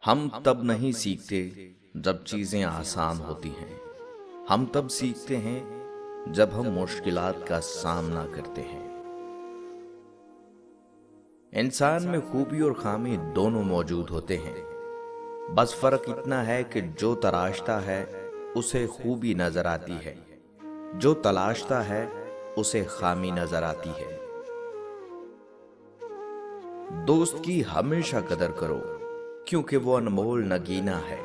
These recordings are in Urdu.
ہم تب نہیں سیکھتے جب چیزیں آسان ہوتی ہیں، ہم تب سیکھتے ہیں جب ہم مشکلات کا سامنا کرتے ہیں۔ انسان میں خوبی اور خامی دونوں موجود ہوتے ہیں، بس فرق اتنا ہے کہ جو تراشتا ہے اسے خوبی نظر آتی ہے، جو تلاشتا ہے اسے خامی نظر آتی ہے۔ دوست کی ہمیشہ قدر کرو کیونکہ وہ انمول نگینا ہے۔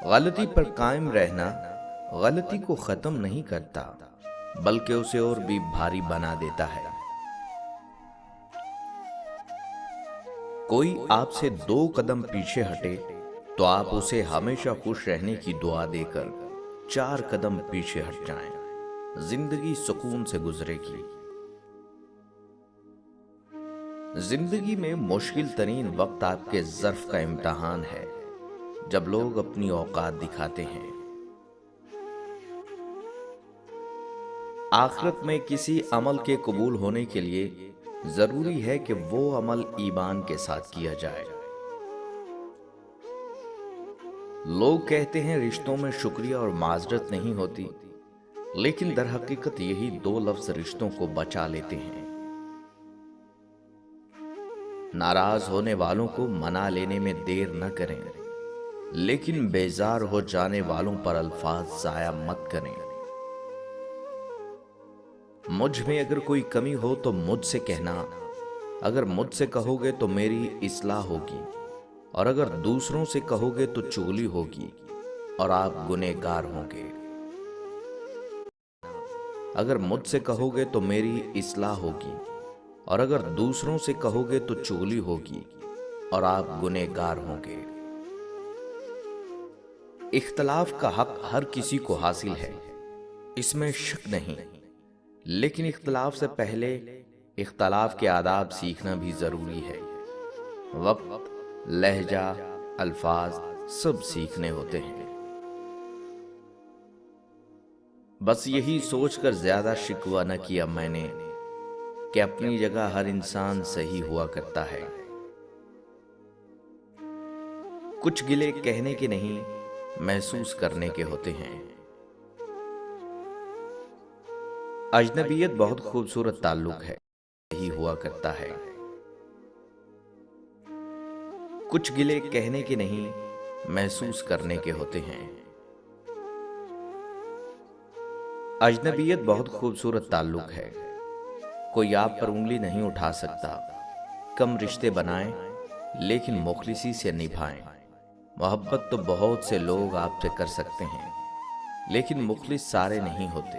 غلطی پر قائم رہنا غلطی کو ختم نہیں کرتا بلکہ اسے اور بھی بھاری بنا دیتا ہے۔ کوئی آپ سے 2 قدم پیچھے ہٹے تو آپ اسے ہمیشہ خوش رہنے کی دعا دے کر 4 قدم پیچھے ہٹ جائیں، زندگی سکون سے گزرے گی۔ زندگی میں مشکل ترین وقت آپ کے ظرف کا امتحان ہے، جب لوگ اپنی اوقات دکھاتے ہیں۔ آخرت میں کسی عمل کے قبول ہونے کے لیے ضروری ہے کہ وہ عمل ایمان کے ساتھ کیا جائے۔ لوگ کہتے ہیں رشتوں میں شکریہ اور معذرت نہیں ہوتی، لیکن در حقیقت یہی 2 لفظ رشتوں کو بچا لیتے ہیں۔ ناراض ہونے والوں کو منا لینے میں دیر نہ کریں، لیکن بیزار ہو جانے والوں پر الفاظ ضائع مت کریں۔ مجھ میں اگر کوئی کمی ہو تو مجھ سے کہنا، اگر مجھ سے کہو گے تو میری اصلاح ہوگی، اور اگر دوسروں سے کہو گے تو چغلی ہوگی اور آپ گنہگار ہوں گے۔ اگر مجھ سے کہو گے تو میری اصلاح ہوگی، اور اگر دوسروں سے کہو گے تو چغلی ہوگی اور آپ گنہگار ہوں گے۔ اختلاف کا حق ہر کسی کو حاصل ہے، اس میں شک نہیں، لیکن اختلاف سے پہلے اختلاف کے آداب سیکھنا بھی ضروری ہے۔ وقت، لہجہ، الفاظ سب سیکھنے ہوتے ہیں۔ بس یہی سوچ کر زیادہ شکوہ نہ کیا میں نے کہ اپنی جگہ ہر انسان صحیح ہوا کرتا ہے۔ کچھ گلے کہنے کے نہیں، محسوس کرنے کے ہوتے ہیں۔ اجنبیت بہت خوبصورت تعلق ہے، صحیح ہوا کرتا ہے۔ کچھ گلے کہنے کے نہیں، محسوس کرنے کے ہوتے ہیں۔ اجنبیت بہت خوبصورت تعلق ہے، کوئی آپ پر انگلی نہیں اٹھا سکتا۔ کم رشتے بنائیں لیکن مخلصی سے نبھائیں۔ محبت تو بہت سے لوگ آپ سے کر سکتے ہیں، لیکن مخلص سارے نہیں ہوتے۔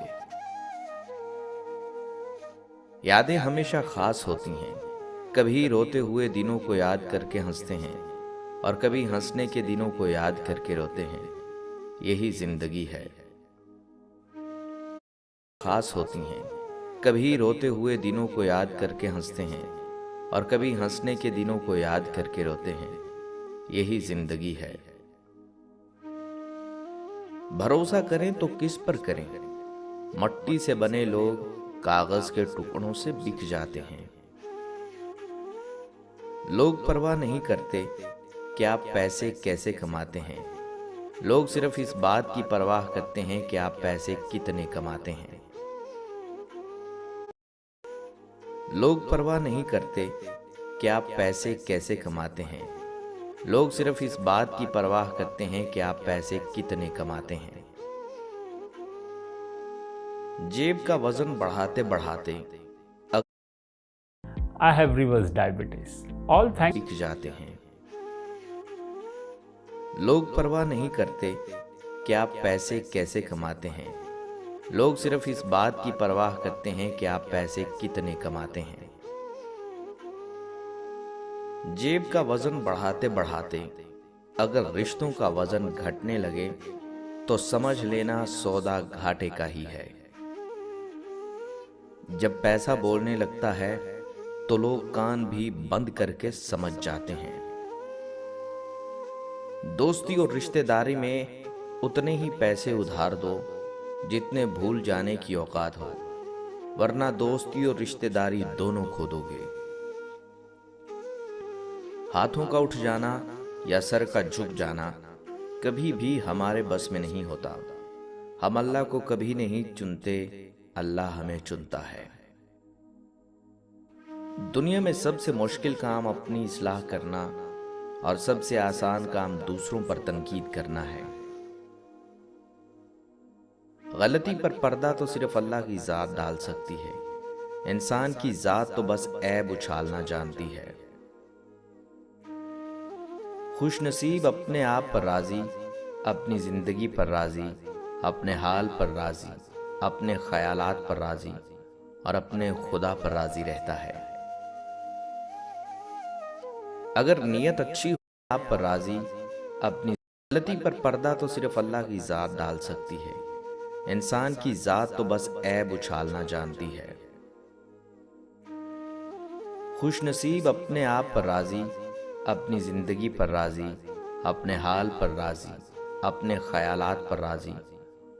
یادیں ہمیشہ خاص ہوتی ہیں، کبھی روتے ہوئے دنوں کو یاد کر کے ہنستے ہیں اور کبھی ہنسنے کے دنوں کو یاد کر کے روتے ہیں۔ یہی زندگی ہے۔ خاص ہوتی ہیں، کبھی روتے ہوئے دنوں کو یاد کر کے ہنستے ہیں اور کبھی ہنسنے کے دنوں کو یاد کر کے روتے ہیں۔ یہی زندگی ہے۔ بھروسہ کریں تو کس پر کریں؟ مٹی سے بنے لوگ کاغذ کے ٹکڑوں سے بک جاتے ہیں۔ لوگ پرواہ نہیں کرتے کہ آپ پیسے کیسے کماتے ہیں، لوگ صرف اس بات کی پرواہ کرتے ہیں کہ آپ پیسے کتنے کماتے ہیں۔ لوگ پرواہ نہیں کرتے کہ آپ پیسے کیسے کماتے ہیں، لوگ صرف اس بات کی پرواہ کرتے ہیں کہ آپ پیسے کتنے کماتے ہیں۔ جیب کا وزن بڑھاتے بڑھاتے I have reverse diabetes. All thanks. بک جاتے ہیں۔ لوگ پرواہ نہیں کرتے کہ آپ پیسے کیسے کماتے ہیں، لوگ صرف اس بات کی پرواہ کرتے ہیں کہ آپ پیسے کتنے کماتے ہیں۔ جیب کا وزن بڑھاتے بڑھاتے اگر رشتوں کا وزن گھٹنے لگے تو سمجھ لینا سودا گھاٹے کا ہی ہے۔ جب پیسہ بولنے لگتا ہے تو لوگ کان بھی بند کر کے سمجھ جاتے ہیں۔ دوستی اور رشتہ داری میں اتنے ہی پیسے ادھار دو جتنے بھول جانے کی اوقات ہو، ورنہ دوستی اور رشتہ داری دونوں کھو دو گے۔ ہاتھوں کا اٹھ جانا یا سر کا جھک جانا کبھی بھی ہمارے بس میں نہیں ہوتا۔ ہم اللہ کو کبھی نہیں چنتے، اللہ ہمیں چنتا ہے۔ دنیا میں سب سے مشکل کام اپنی اصلاح کرنا اور سب سے آسان کام دوسروں پر تنقید کرنا ہے۔ غلطی پر پردہ تو صرف اللہ کی ذات ڈال سکتی ہے، انسان کی ذات تو بس عیب اچھالنا جانتی ہے۔ خوش نصیب اپنے آپ پر راضی، اپنی زندگی پر راضی، اپنے حال پر راضی، اپنے خیالات پر راضی اور اپنے خدا پر راضی رہتا ہے۔ اگر نیت اچھی ہو آپ پر راضی، اپنی غلطی پر پردہ تو صرف اللہ کی ذات ڈال سکتی ہے، انسان کی ذات تو بس عیب اچھالنا جانتی ہے۔ خوش نصیب اپنے آپ پر راضی، اپنی زندگی پر راضی، اپنے حال پر راضی، اپنے خیالات پر راضی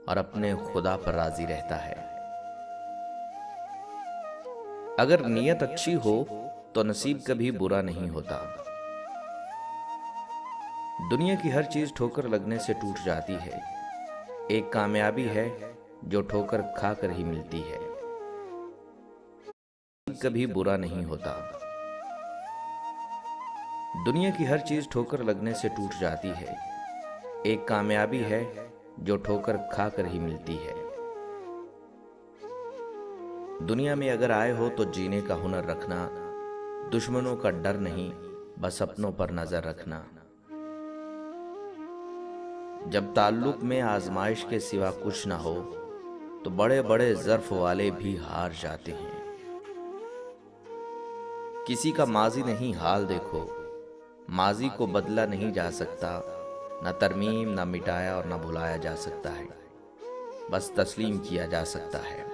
اور اپنے خدا پر راضی رہتا ہے۔ اگر نیت اچھی ہو تو نصیب کبھی برا نہیں ہوتا۔ دنیا کی ہر چیز ٹھوکر لگنے سے ٹوٹ جاتی ہے، ایک کامیابی ہے جو ٹھوکر کھا کر ہی ملتی ہے۔ کبھی برا نہیں ہوتا۔ دنیا کی ہر چیز ٹھوکر لگنے سے ٹوٹ جاتی ہے، ایک کامیابی ہے جو ٹھوکر کھا کر ہی ملتی ہے۔ دنیا میں اگر آئے ہو تو جینے کا ہنر رکھنا، دشمنوں کا ڈر نہیں بس اپنوں پر نظر رکھنا۔ جب تعلق میں آزمائش کے سوا کچھ نہ ہو تو بڑے بڑے ظرف والے بھی ہار جاتے ہیں۔ کسی کا ماضی نہیں حال دیکھو، ماضی کو بدلا نہیں جا سکتا، نہ ترمیم، نہ مٹایا اور نہ بھلایا جا سکتا ہے، بس تسلیم کیا جا سکتا ہے۔